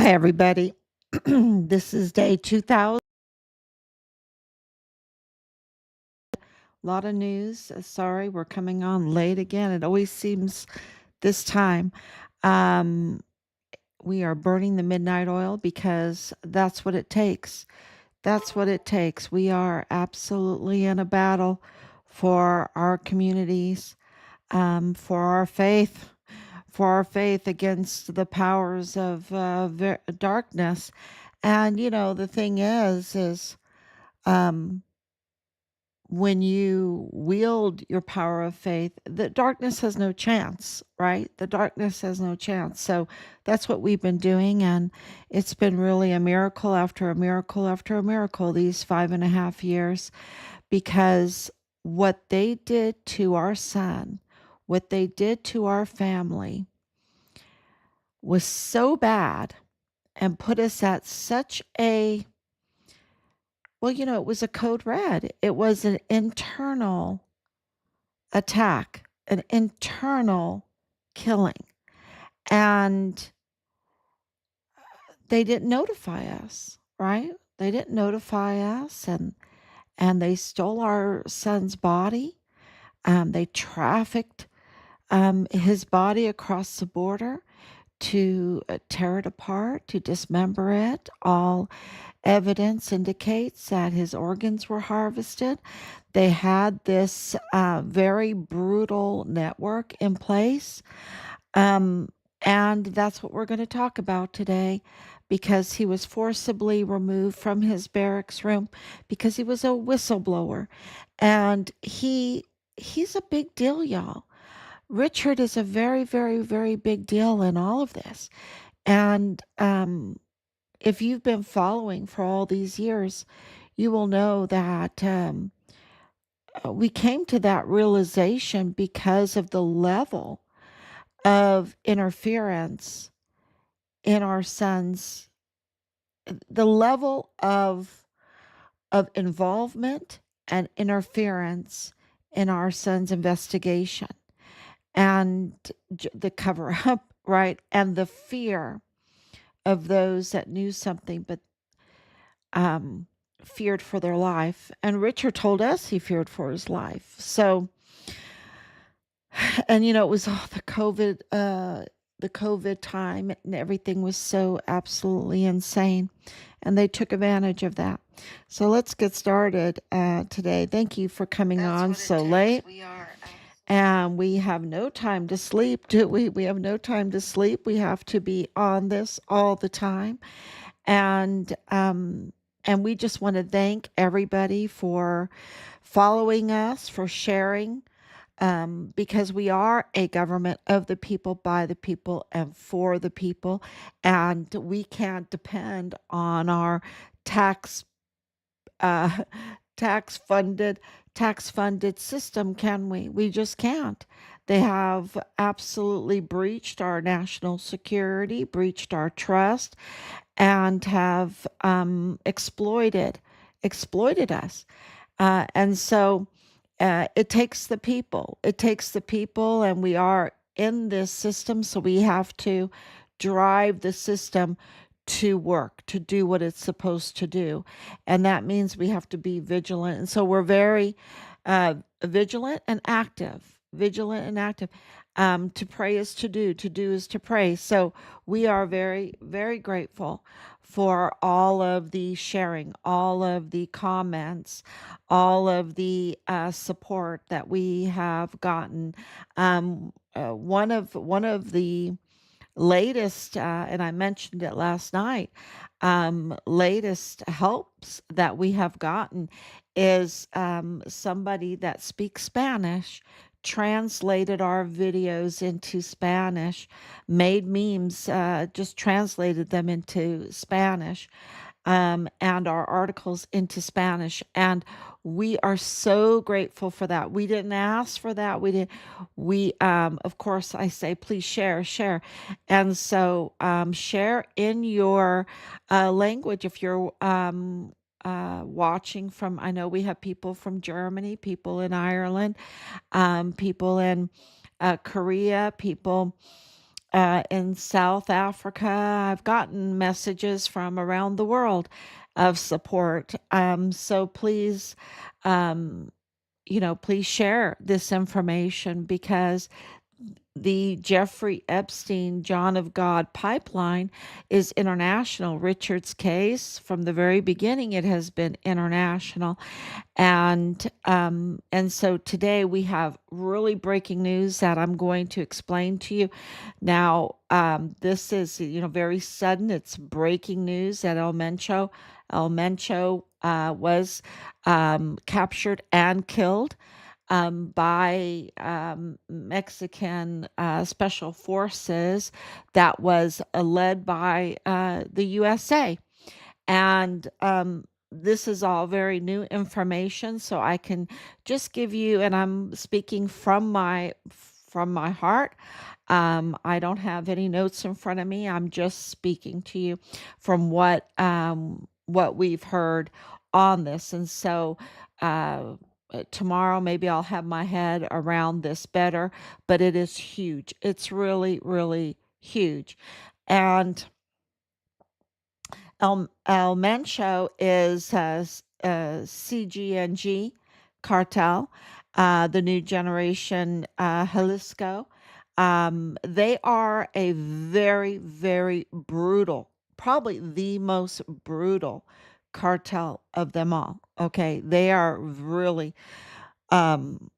Hi, everybody. This is day 2000. A lot of news. Sorry, we're coming on late again. It always seems this time. Um, we are burning the midnight oil because that's what it takes. That's what it takes. We are absolutely in a battle for our communities, for our faith against the powers of darkness. And the thing is um, when you wield your power of faith, the darkness has no chance, right? The darkness has no chance. So that's what we've been doing. And it's been really a miracle after a miracle after a miracle these 5.5 years, because what they did to our son, what they did to our family was so bad and put us at such a it was a code red. It was an internal attack, an internal killing. And they didn't notify us, right? They didn't notify us, and they stole our son's body. They trafficked his body across the border to tear it apart, to dismember it. All evidence indicates that his organs were harvested. They had this very brutal network in place. Um, and that's what we're going to talk about today, because he was forcibly removed from his barracks room because he was a whistleblower. And he's a big deal, y'all. Richard is a very, very, very big deal in all of this. And if you've been following for all these years, you will know that we came to that realization because of the level of interference in our son's, the level of involvement and interference in our son's investigation, and the cover up, right? And the fear of those that knew something but um, feared for their life. And Richard told us he feared for his life. So, and it was all the COVID time, and everything was so absolutely insane. And they took advantage of that. So let's get started today. Thank you for coming on so late. And we have no time to sleep, do we? We have no time to sleep. We have to be on this all the time. And we just want to thank everybody for following us, for sharing, because we are a government of the people, by the people, and for the people. And we can't depend on our tax uh, tax funded tax funded system, can we? We just can't. They have absolutely breached our national security, breached our trust, and have exploited us. And so it takes the people. It takes the people, and we are in this system, so we have to drive the system to work, to do what it's supposed to do. And that means we have to be vigilant. And so we're very vigilant and active. Vigilant and active. To pray is to do is to pray. So we are very, very grateful for all of the sharing, all of the comments, all of the support that we have gotten. One of the latest, and I mentioned it last night, latest helps that we have gotten is somebody that speaks Spanish translated our videos into Spanish, made memes, just translated them into Spanish, and our articles into Spanish. And we are so grateful for that. We didn't ask for that. Of course, I say, please share, share. And so share in your language. If you're watching from, I know we have people from Germany, people in Ireland, people in Korea, people in South Africa. I've gotten messages from around the world of support. So please, um, please share this information because the Jeffrey Epstein, John of God pipeline is international. Richard's case, from the very beginning, it has been international. And so today we have really breaking news that I'm going to explain to you. Now, this is, very sudden. It's breaking news that El Mencho was captured and killed by Mexican special forces that was led by the USA. And this is all very new information, so I can just give you, and I'm speaking from my heart. I don't have any notes in front of me. I'm just speaking to you from what we've heard on this. And so tomorrow maybe I'll have my head around this better, but it is huge. It's really, really huge. And El Mencho is CGNG cartel, the new generation Jalisco. They are a very, very brutal, probably the most brutal cartel of them all. Okay, they are really, um,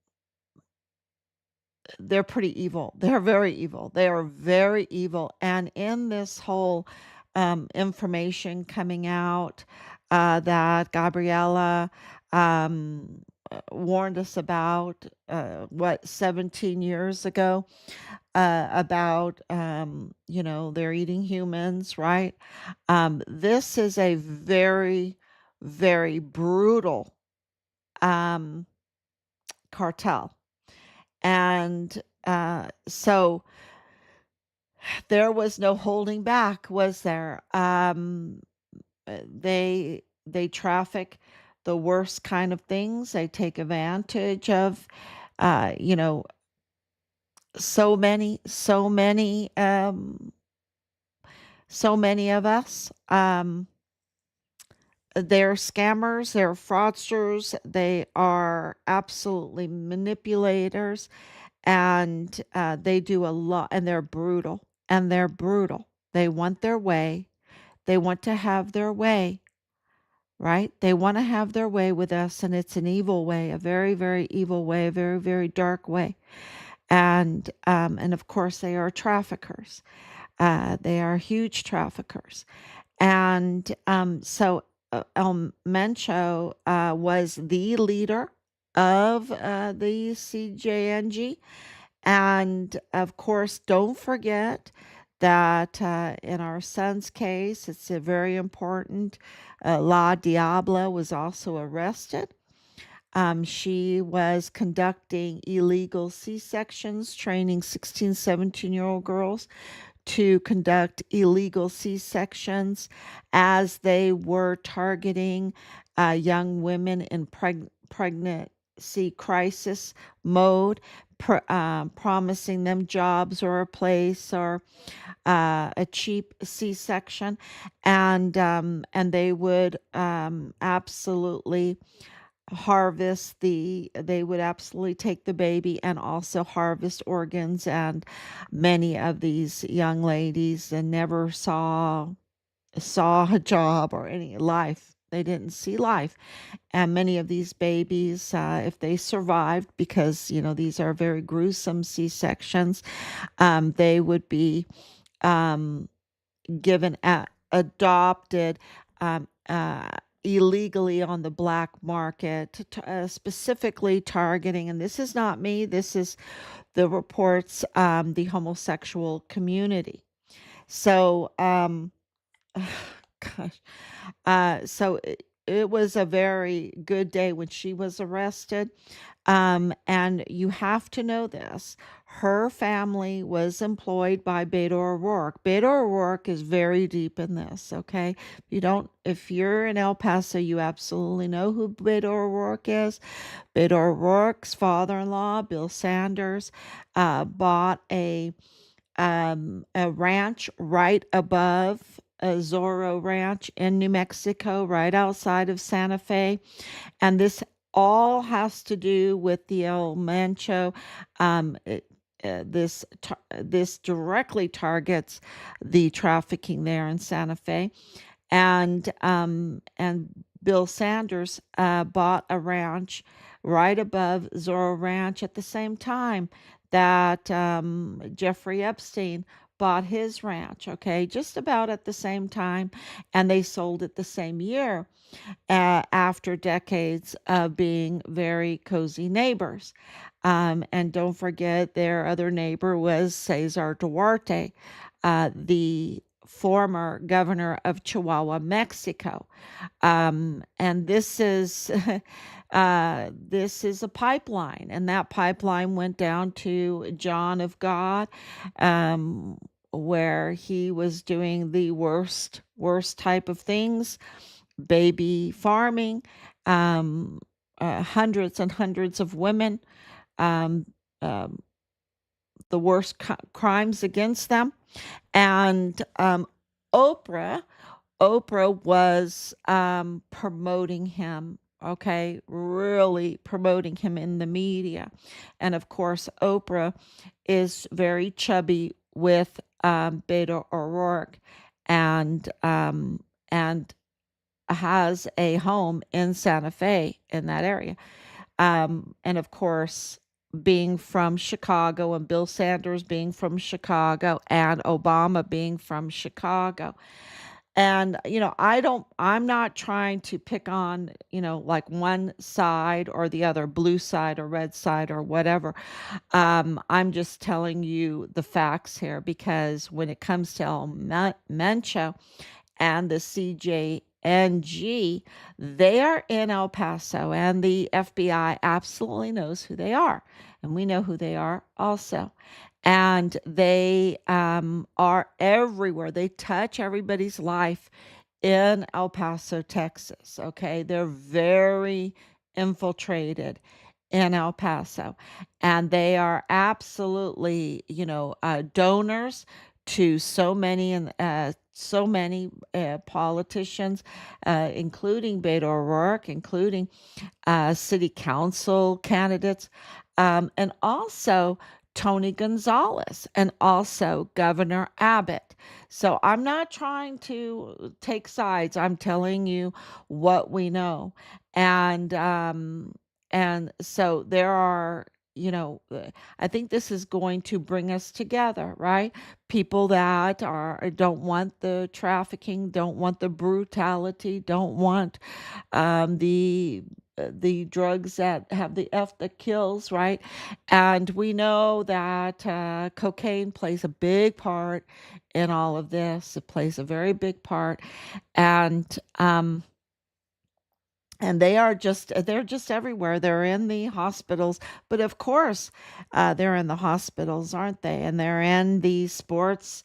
they're pretty evil. They're very evil. They are very evil. And in this whole information coming out that Gabriella warned us about, 17 years ago, about, they're eating humans, right? This is a very, very brutal um, cartel. And so there was no holding back, was there? They traffic the worst kind of things. They take advantage of, uh, you know, so many of us. They're scammers, they're fraudsters, they are absolutely manipulators, and they do a lot, and they're brutal, and they're brutal. They want their way. They want to have their way, right? They want to have their way with us, and it's an evil way, a very, very evil way, a very, very dark way. And of course, they are traffickers. They are huge traffickers. And so El Mencho was the leader of the CJNG. And of course, don't forget that in our son's case, it's a very important. La Diabla was also arrested. She was conducting illegal C sections, training 16, 17-year-old girls to conduct illegal C sections as they were targeting young women in pregnancy crisis mode, promising them jobs or a place or a cheap C-section, and they would absolutely they would absolutely take the baby and also harvest organs. And many of these young ladies never saw a job or any life. They didn't see life. And many of these babies, if they survived, because these are very gruesome C-sections, they would be um, given adopted illegally on the black market, specifically targeting, and this is not me, this is the reports, the homosexual community. So, gosh, it was a very good day when she was arrested. And you have to know this. Her family was employed by Beto O'Rourke. Beto O'Rourke is very deep in this, okay? If you're in El Paso, you absolutely know who Beto O'Rourke is. Beto O'Rourke's father-in-law, Bill Sanders, bought a a ranch right above a Zorro Ranch in New Mexico, right outside of Santa Fe. And this all has to do with the El Mencho. This directly targets the trafficking there in Santa Fe, and Bill Sanders bought a ranch right above Zorro Ranch at the same time that Jeffrey Epstein bought his ranch. Okay, just about at the same time, and they sold it the same year after decades of being very cozy neighbors. And don't forget, their other neighbor was Cesar Duarte, the former governor of Chihuahua, Mexico. And this is a pipeline, and that pipeline went down to John of God, um, where he was doing the worst type of things, baby farming, um, hundreds and hundreds of women, um, um, the worst crimes against them. And Oprah, Oprah was promoting him, okay, really promoting him in the media. And of course, Oprah is very chubby with Beto O'Rourke, and has a home in Santa Fe in that area. And of course, being from Chicago, and Bill Sanders being from Chicago, and Obama being from Chicago. And, I'm not trying to pick on, like one side or the other, blue side or red side or whatever. I'm just telling you the facts here, because when it comes to Mencho and the CJNG, they are in El Paso, and the FBI absolutely knows who they are. And we know who they are also. And they are everywhere. They touch everybody's life in El Paso, Texas. Okay. They're very infiltrated in El Paso. And they are absolutely, donors to so many politicians, including Beto O'Rourke, including city council candidates, and also Tony Gonzalez, and also Governor Abbott. So I'm not trying to take sides. I'm telling you what we know. And and so there are, I think this is going to bring us together, right? People that are don't want the trafficking, don't want the brutality, don't want the drugs that have the F that kills, right? And we know that cocaine plays a big part in all of this. It plays a very big part, and um, and they're just everywhere. They're in the hospitals, but of course, they're in the hospitals, aren't they? And they're in the sports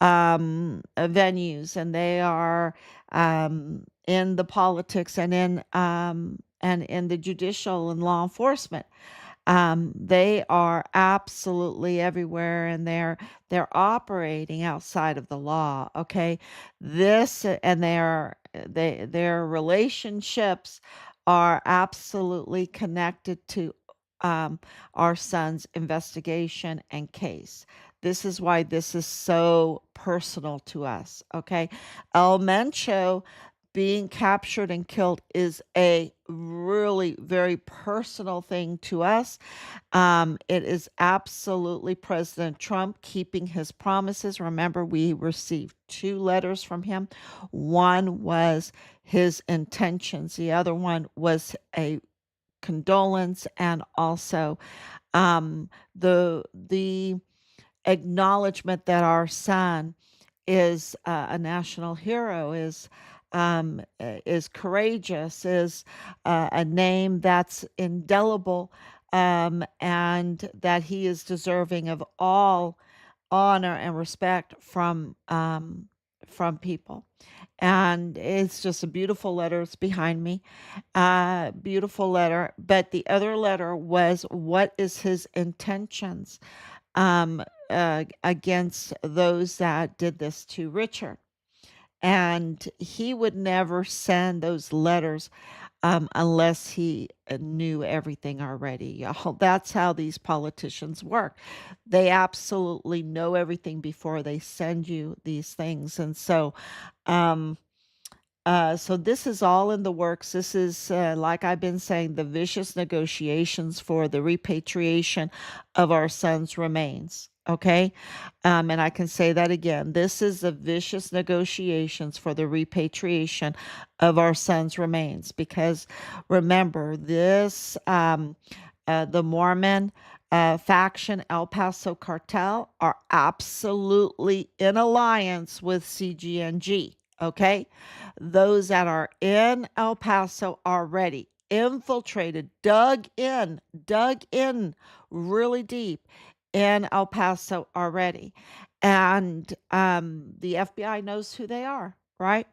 venues, and they are in the politics, and in the judicial and law enforcement. They are absolutely everywhere, and they're operating outside of the law. Okay, this and their relationships are absolutely connected to um, our son's investigation and case. This is why this is so personal to us. Okay, El Mencho being captured and killed is a really very personal thing to us. It is absolutely President Trump keeping his promises. Remember, we received two letters from him. One was his intentions, the other one was a condolence, and also the acknowledgement that our son is a national hero, is courageous, is a name that's indelible, and that he is deserving of all honor and respect from people. And it's just a beautiful letter. It's behind me. Beautiful letter. But the other letter was, what is his intentions? against those that did this to Richard. And he would never send those letters unless he knew everything already, y'all. That's how these politicians work. They absolutely know everything before they send you these things. And um, so this is all in the works. This is, like I've been saying, the vicious negotiations for the repatriation of our son's remains. Okay. And I can say that again. This is the vicious negotiations for the repatriation of our son's remains. Because remember, the Mormon faction, El Paso cartel, are absolutely in alliance with CGNG. Okay. Those that are in El Paso already infiltrated, dug in really deep in El Paso already. And the FBI knows who they are, right?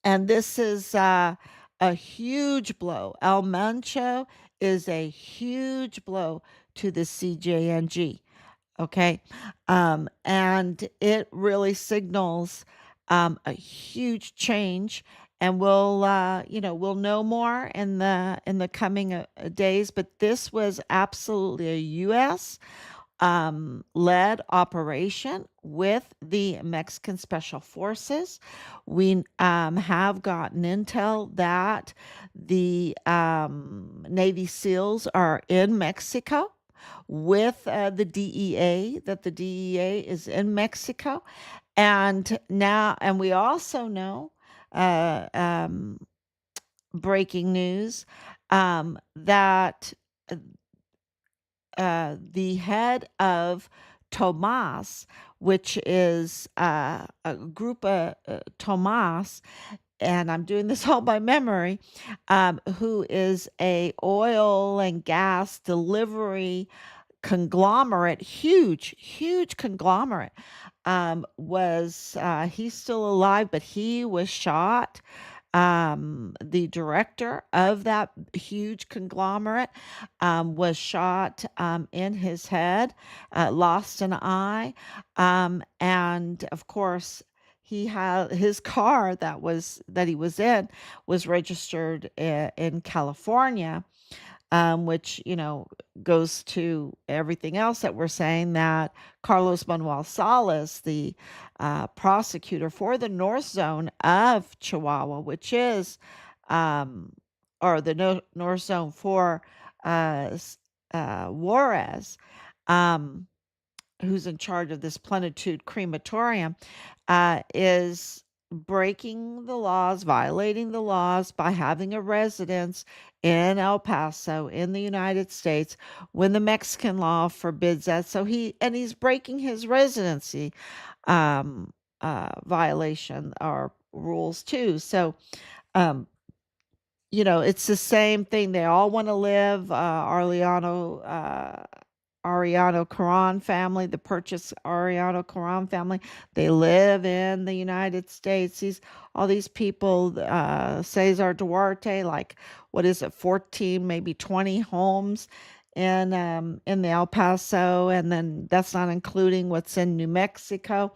And this is a huge blow. El Mencho is a huge blow to the CJNG. Okay. And it really signals a huge change. And we'll know more in the coming days. But this was absolutely a U.S. Led operation with the Mexican Special Forces. We have gotten intel that the Navy SEALs are in Mexico with the DEA, that the DEA is in Mexico. And we also know, uh, um, breaking news, that the head of Tomas, which is a group of Tomas, and I'm doing this all by memory, who is a oil and gas delivery conglomerate, huge conglomerate. Was He's still alive, but he was shot. The director of that huge conglomerate was shot in his head, lost an eye, and of course he had his car that he was in was registered in California, which, goes to everything else that we're saying, that Carlos Manuel Salas, the prosecutor for the North Zone of Chihuahua, which is, or the North Zone for Juarez, um, who's in charge of this Plenitude crematorium, is breaking the laws, violating the laws by having a residence in El Paso in the United States when the Mexican law forbids that. So he's breaking his residency violation or rules too. So, um, it's the same thing. They all want to live. Ariano Caron family, the Purchase Ariano Caron family, they live in the United States. All these people, Cesar Duarte, like, what is it, 14, maybe 20 homes in the El Paso, and then that's not including what's in New Mexico.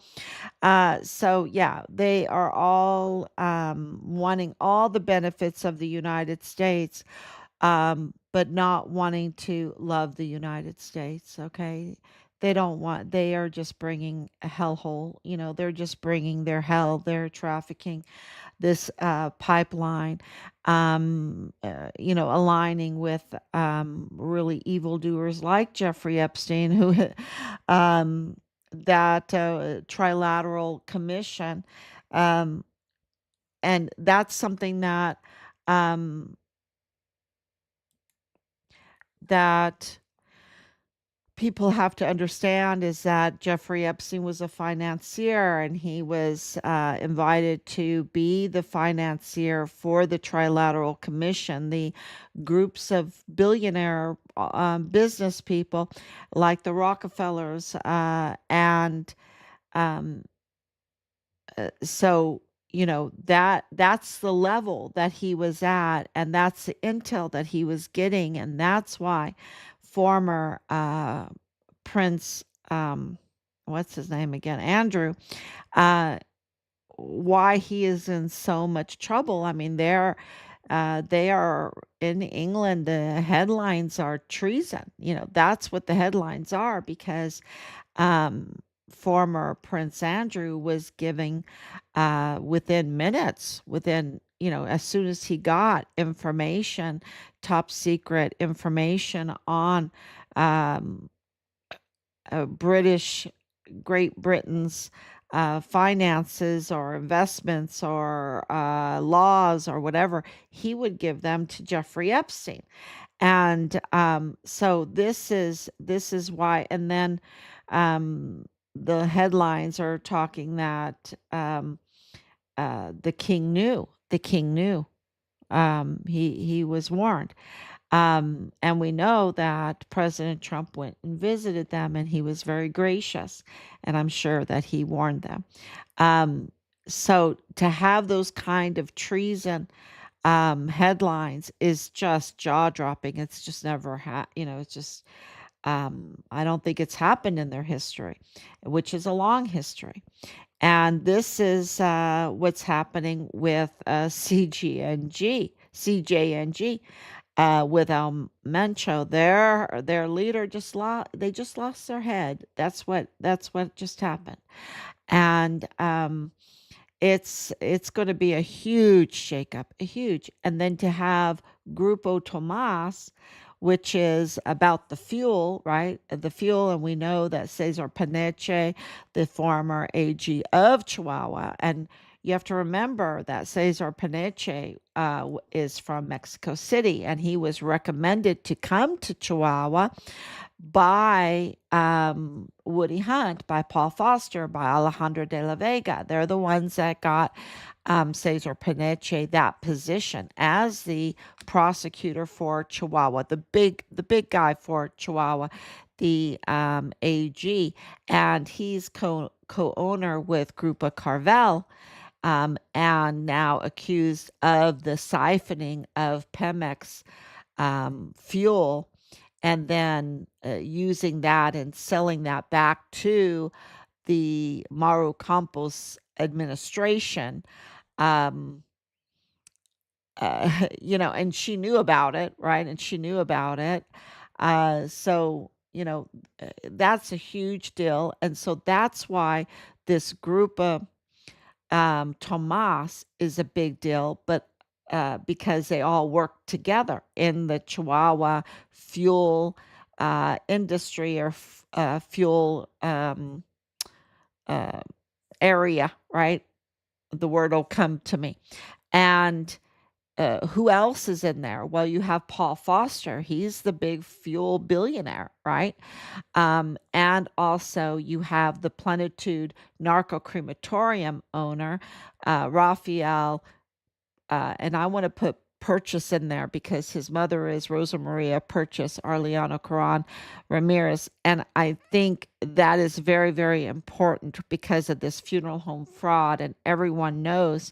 So yeah, they are all wanting all the benefits of the United States, but not wanting to love the United States. Okay. They are just bringing a hellhole, they're just bringing their hell, they're trafficking this pipeline, aligning with really evildoers like Jeffrey Epstein, who, um, that trilateral commission. Um, and that's something um, that people have to understand, is that Jeffrey Epstein was a financier, and he was invited to be the financier for the Trilateral Commission, the groups of billionaire business people like the Rockefellers. And um, so that's the level that he was at, and that's the intel that he was getting, and that's why former Prince, what's his name again? Andrew, uh, why he is in so much trouble. I mean, they are in England. The headlines are treason. That's what the headlines are because um, former Prince Andrew was giving within minutes, as soon as he got information, top secret information on um, British, Great Britain's finances or investments or laws or whatever, he would give them to Jeffrey Epstein. And so this is why. And then the headlines are talking that the king knew. The king knew. He was warned. And we know that President Trump went and visited them, and he was very gracious. And I'm sure that he warned them. Um, so to have those kind of treason headlines is just jaw dropping. It's just never it's just, I don't think it's happened in their history, which is a long history. And this is what's happening with CJNG, with Mencho. Their leader just lost their head. That's what just happened. And it's going to be a huge shakeup, a huge. And then to have Grupo Tomas, which is about the fuel, right? The fuel, and we know that Cesar Paneche, the former AG of Chihuahua, and you have to remember that Cesar Paneche is from Mexico City, and he was recommended to come to Chihuahua by Woody Hunt, by Paul Foster, by Alejandro de la Vega. They're the ones that got Cesar Paneche that position as the prosecutor for Chihuahua, the big guy for Chihuahua, the AG, and he's co-owner with Grupo Carvel, and now accused of the siphoning of Pemex fuel, and then using that and selling that back to the Maru Campos administration. Um, and she knew about it, right? And she knew about it. So, that's a huge deal. And so that's why this group of Tomas is a big deal, but because they all work together in the Chihuahua fuel industry or fuel uh, area, right? The word will come to me. And who else is in there? Well, you have Paul Foster. He's the big fuel billionaire, right? And also you have the Plenitude Narco Crematorium owner, Raphael, and I want to put Purchase in there because his mother is Rosa Maria Purchase Arellano Caron Ramirez. And I think that is very, very important because of this funeral home fraud. And everyone knows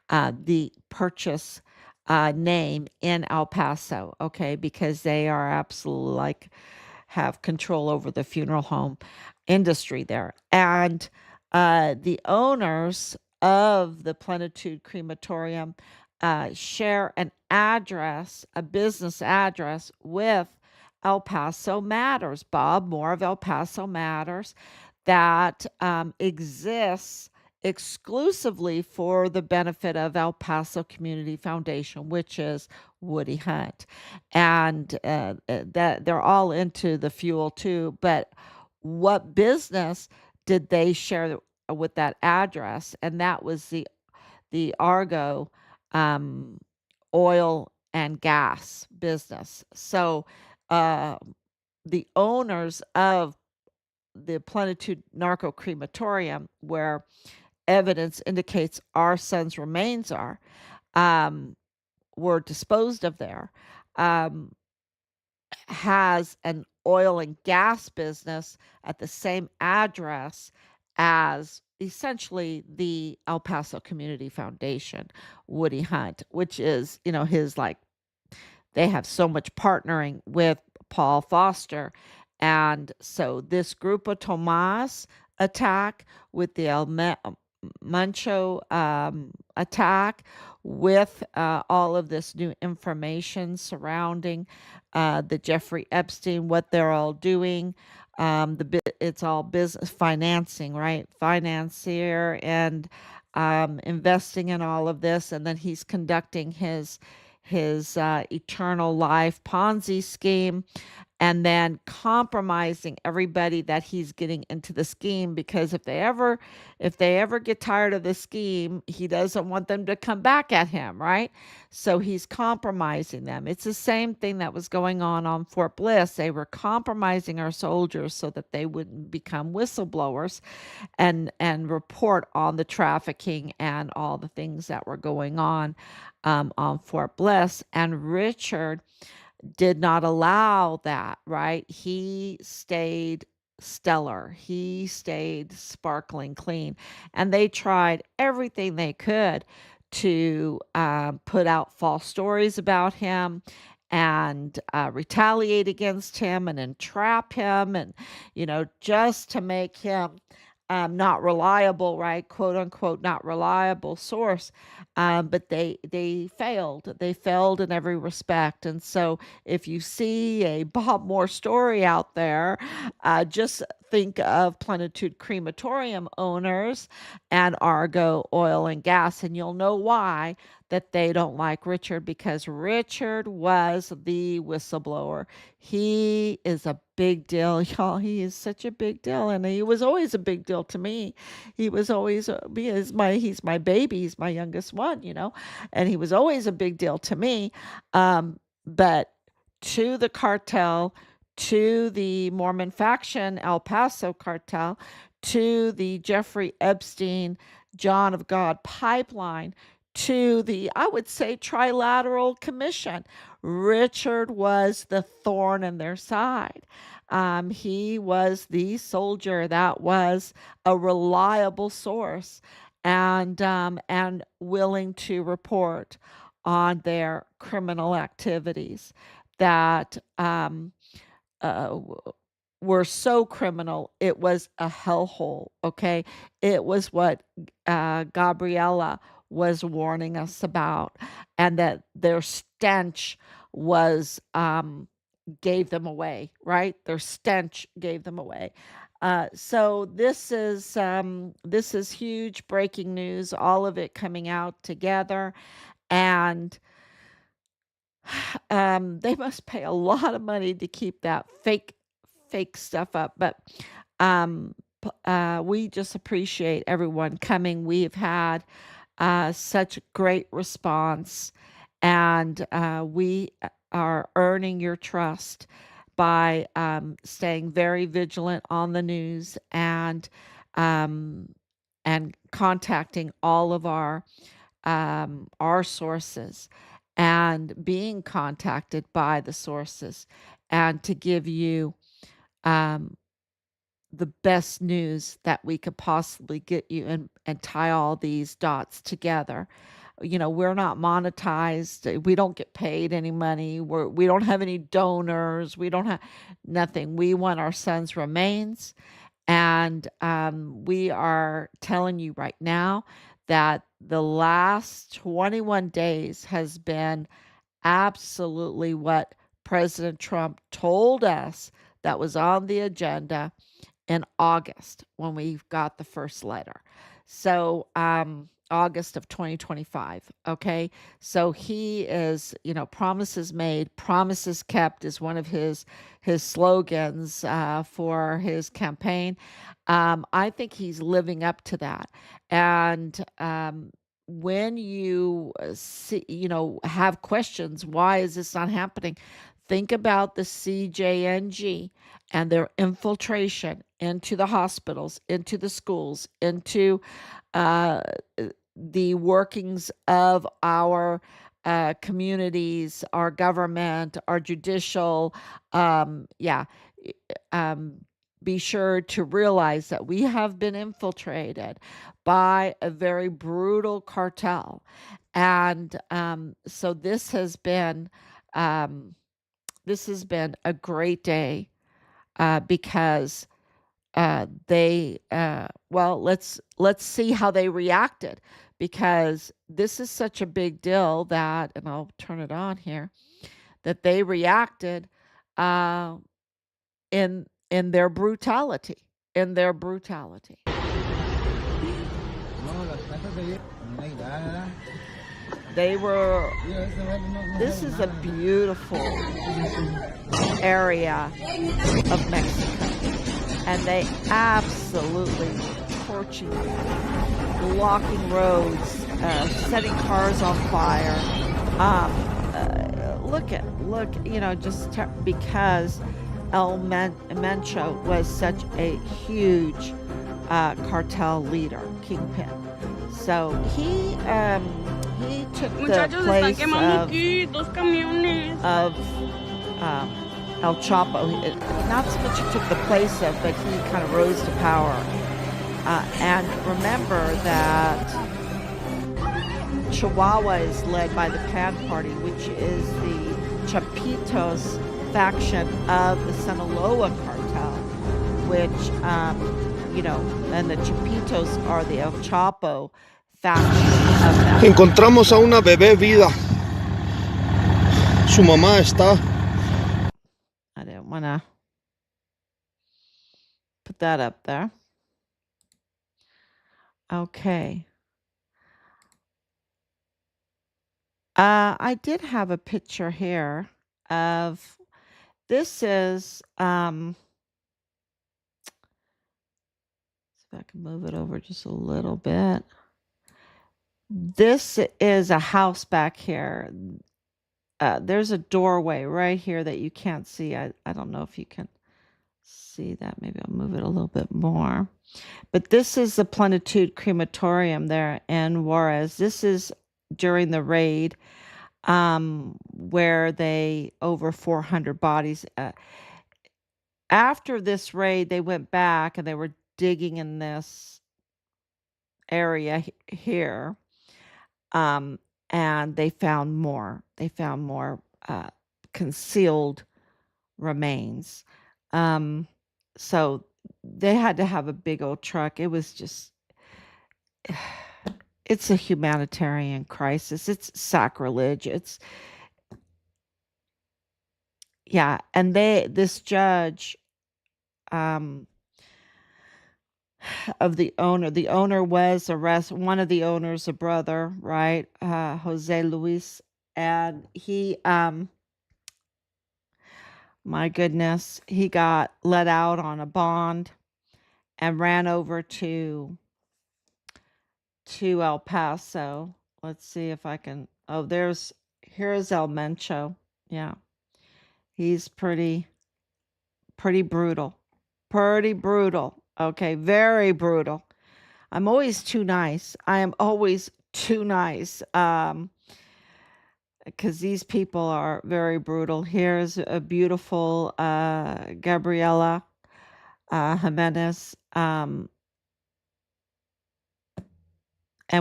the Purchase name in El Paso, okay, because they are absolutely have control over the funeral home industry there. And the owners of the Plenitude Crematorium share an address, a business address with El Paso Matters, Bob Moore of El Paso Matters, that exists exclusively for the benefit of El Paso Community Foundation, which is Woody Hunt. And that they're all into the fuel too. But what business did they share with that address? And that was the Argo um, oil and gas business. So uh, the owners of the Plenitude Narco Crematorium, where evidence indicates our son's remains um, were disposed of there, um, has an oil and gas business at the same address as essentially the El Paso Community Foundation, Woody Hunt, which is, his they have so much partnering with Paul Foster And so this Grupo Tomas attack with the Mencho attack, with all of this new information surrounding the Jeffrey Epstein, what they're all doing. It's all business financing, right? Financier and investing in all of this, and then he's conducting his eternal life Ponzi scheme, and then compromising everybody that he's getting into the scheme, because if they ever get tired of the scheme, he doesn't want them to come back at him, right? So he's compromising them. It's the same thing that was going on Fort Bliss. They were compromising our soldiers so that they wouldn't become whistleblowers and report on the trafficking and all the things that were going on Fort Bliss. And Richard did not allow that, right? He stayed stellar. He stayed sparkling clean. And they tried everything they could to put out false stories about him and retaliate against him and entrap him, and, just to make him not reliable, right? Quote unquote, not reliable source. But they failed. They failed in every respect. And so if you see a Bob Moore story out there, just think of Plenitude Crematorium owners and Argo Oil and Gas, and you'll know why that they don't like Richard, because Richard was the whistleblower. He is a big deal, y'all. He is such a big deal, and he was always a big deal to me. He was always he's my baby, he's my youngest one, and he was always a big deal to me. But to the cartel, to the Mormon faction, El Paso cartel, to the Jeffrey Epstein, John of God pipeline, to the, I would say, Trilateral Commission, Richard was the thorn in their side. He was the soldier that was a reliable source, and willing to report on their criminal activities that uh, were so criminal, it was a hellhole, okay? It was what Gabriella was warning us about, and that their stench was gave them away, right? Their stench gave them away. So this is huge breaking news, all of it coming out together, and they must pay a lot of money to keep that fake stuff up. But we just appreciate everyone coming. We've had such great response, and we are earning your trust by staying very vigilant on the news, um, and contacting all of our sources, and being contacted by the sources, and to give you um, the best news that we could possibly get you, and tie all these dots together. We're not monetized. We don't get paid any money. We don't have any donors. We don't have nothing. We want our son's remains. And we are telling you right now that the last 21 days has been absolutely what President Trump told us that was on the agenda in August when we got the first letter. So, August of 2025. Okay. So he is, promises made, promises kept is one of his slogans for his campaign. I think he's living up to that. And when you see, have questions, why is this not happening? Think about the CJNG and their infiltration into the hospitals, into the schools, into uh, the workings of our communities, our government, our judicial. Yeah. Um, be sure to realize that we have been infiltrated by a very brutal cartel. And so um, this has been a great day because let's see how they reacted, because this is such a big deal that, and I'll turn it on here, that they reacted uh, in their brutality, in their brutality. They were, this is a beautiful area of Mexico, and they absolutely torching them, blocking roads, setting cars on fire. Look, just because El Mencho was such a huge cartel leader, kingpin. So he took the place of El Chapo. Not so much he took the place of, but he kind of rose to power. And remember that Chihuahua is led by the Pan Party, which is the Chapitos faction of the Sinaloa cartel, which, and the Chapitos are the El Chapo faction of that. Encontramos a una bebé vida. Su mamá está. I didn't want to put that up there. Okay. I did have a picture here of, this is, see if I can move it over just a little bit. This is a house back here. There's a doorway right here that you can't see. I don't know if you can see that. Maybe I'll move it a little bit more. But this is the Plenitude Crematorium there in Juarez. This is during the raid, where they, over 400 bodies. After this raid, they went back and they were digging in this area here, and they found more. They found more concealed remains. So they had to have a big old truck. It was just, it's a humanitarian crisis. It's sacrilege. And this judge, of the owner was arrested. One of the owners, a brother, right? Jose Luis. And he, my goodness, he got let out on a bond and ran over to El Paso. Let's see if I can, here's El Mencho. Yeah. He's pretty brutal. Pretty brutal. Okay, very brutal. I'm always too nice. I am always too nice. Because these people are very brutal. Here's a beautiful Gabriela Jimenez. And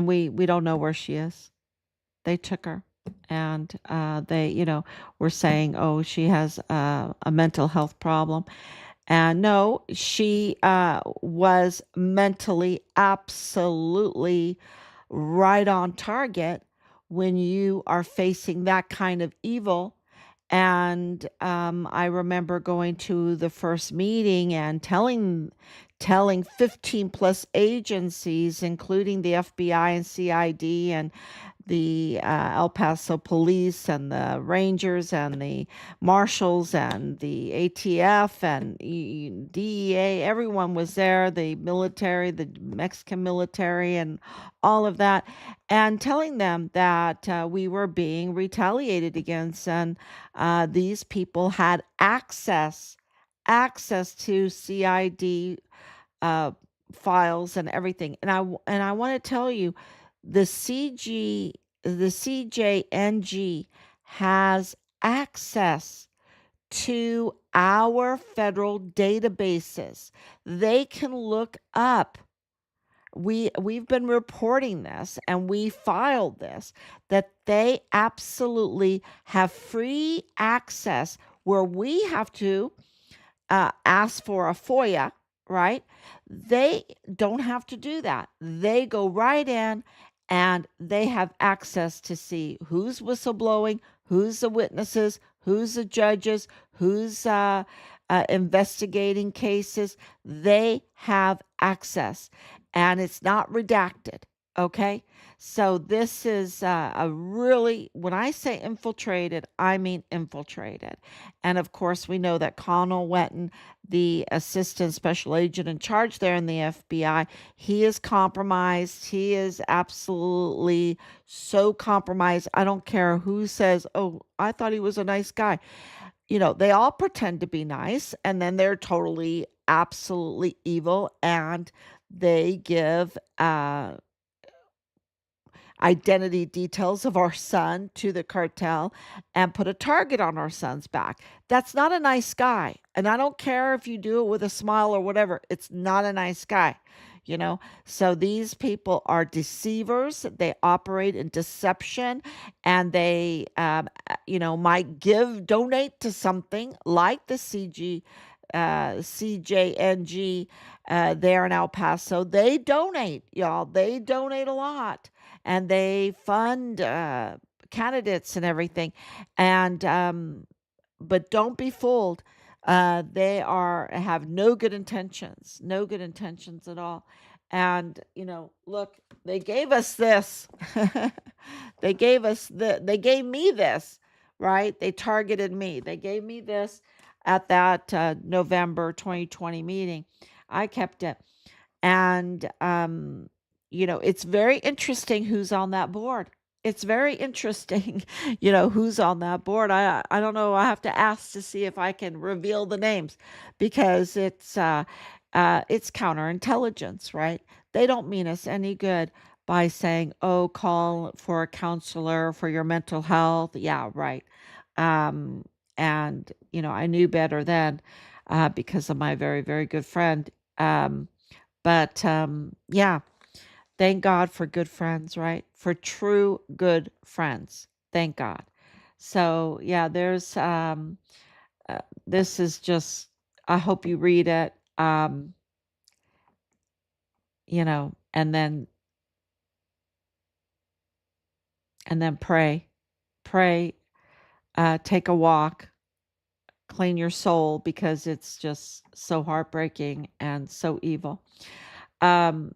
we don't know where she is. They took her. And they, were saying, oh, she has a mental health problem. And no, she was mentally absolutely right on target when you are facing that kind of evil. And I remember going to the first meeting and telling 15 plus agencies, including the FBI and CID and the El Paso police and the Rangers and the Marshals and the ATF and DEA, everyone was there, the military, the Mexican military and all of that, and telling them that we were being retaliated against, and these people had access to CID files and everything. And I want to tell you, the CJNG has access to our federal databases. They can look up. We've been reporting this, and we filed this, that they absolutely have free access, where we have to ask for a FOIA, right? They don't have to do that. They go right in and they have access to see who's whistleblowing, who's the witnesses, who's the judges, who's investigating cases. They have access and it's not redacted. Okay. So this is a really, when I say infiltrated, I mean infiltrated. And of course, we know that Connell Wetton, the assistant special agent in charge there in the FBI, he is compromised. He is absolutely so compromised. I don't care who says, oh, I thought he was a nice guy. They all pretend to be nice and then they're totally, absolutely evil and they give identity details of our son to the cartel and put a target on our son's back. That's not a nice guy. And I don't care if you do it with a smile or whatever, it's not a nice guy. So these people are deceivers. They operate in deception and they might donate to something like the CJNG there in El Paso. They donate, y'all. They donate a lot and they fund candidates and everything. And but don't be fooled. They have no good intentions at all. And look, they gave us this. They gave me this, right? They targeted me. They gave me this at that November 2020 meeting. I kept it. And it's very interesting who's on that board. It's very interesting, who's on that board. I don't know. I have to ask to see if I can reveal the names because it's counterintelligence, right? They don't mean us any good by saying, "Oh, call for a counselor for your mental health." Yeah, right. Um, and I knew better then because of my very, very good friend. But yeah, thank God for good friends, right? For true good friends. Thank God. So yeah, there's this is just, I hope you read it. And then pray. Pray, take a walk, clean your soul because it's just so heartbreaking and so evil. And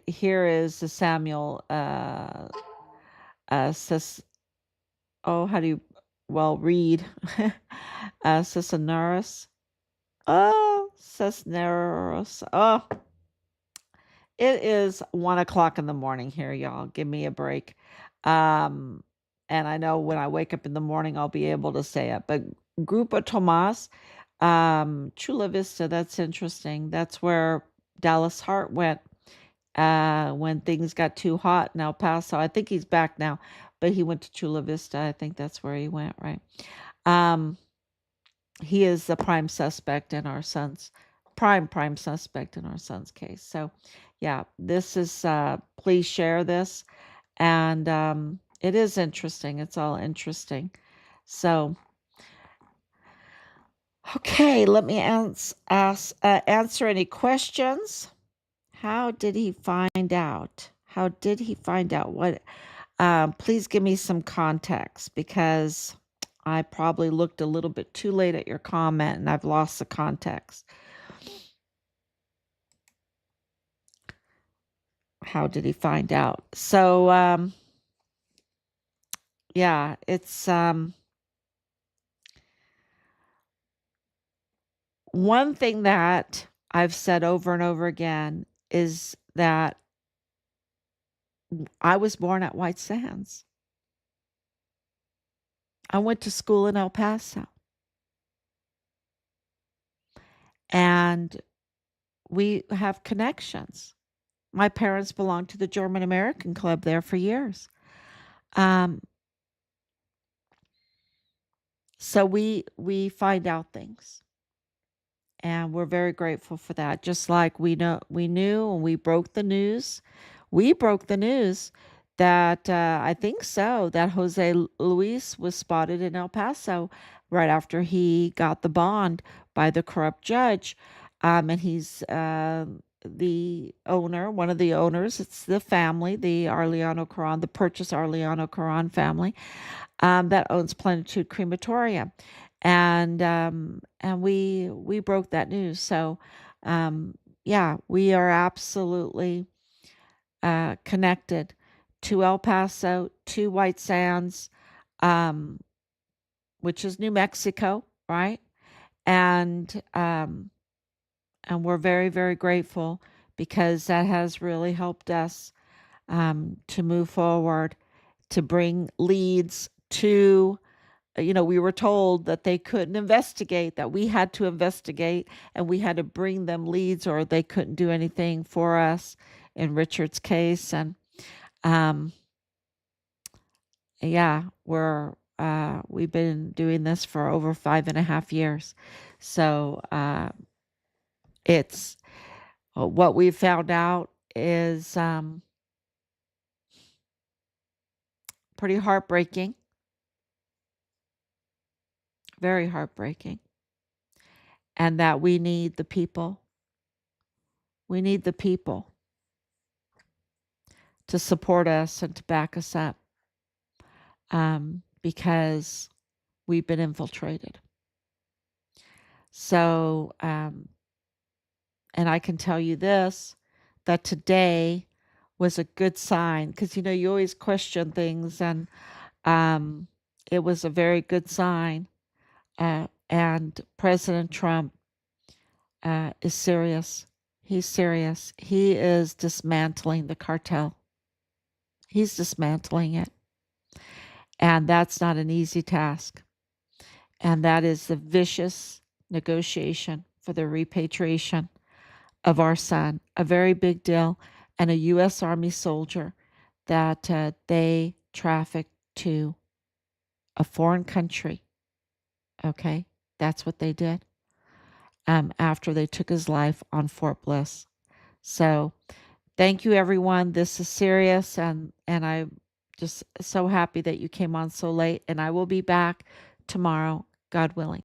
here is the Samuel says, oh, how do you, read Cisneros. Oh, Cisneros. Oh, it is 1 o'clock in the morning here, y'all. Give me a break. And I know when I wake up in the morning, I'll be able to say it. But Grupo Tomas, Chula Vista, that's interesting. That's where Dallas Hart went when things got too hot in El Paso. I think he's back now, but he went to Chula Vista. I think that's where he went, right? He is the prime suspect in our son's prime suspect in our son's case. So, yeah, this is please share this, and it is interesting. It's all interesting. So, okay, let me answer any questions. How did he find out? How did he find out what? Please give me some context because I probably looked a little bit too late at your comment and I've lost the context. How did he find out? So, yeah, it's one thing that I've said over and over again is that I was born at White Sands. I went to school in El Paso. And we have connections. My parents belonged to the German American Club there for years. So we find out things. And we're very grateful for that. Just like we knew and we broke the news. We broke the news that I think so, that Jose Luis was spotted in El Paso right after he got the bond by the corrupt judge. And he's the owner, one of the owners. It's the family, the Arellano Caron, the Purchase Arellano Caron family, that owns Plenitude Crematorium. And we broke that news. So yeah, we are absolutely connected to El Paso, to White Sands, um, which is New Mexico, right? And um, and we're very, very grateful because that has really helped us to move forward, to bring leads to. We were told that they couldn't investigate, that we had to investigate, and we had to bring them leads, or they couldn't do anything for us in Richard's case. And um, yeah, we've been doing this for over 5.5 years. So it's what we've found out is pretty heartbreaking, very heartbreaking, and that we need the people. We need the people to support us and to back us up, because we've been infiltrated. So, and I can tell you this, that today was a good sign, because you always question things, and um, it was a very good sign. And President Trump is serious. He's serious. He is dismantling the cartel. He's dismantling it. And that's not an easy task. And that is the vicious negotiation for the repatriation of our son, a very big deal, and a U.S. Army soldier that they trafficked to a foreign country. Okay, that's what they did after they took his life on Fort Bliss. So thank you, everyone. This is serious, and I'm just so happy that you came on so late, and I will be back tomorrow, God willing.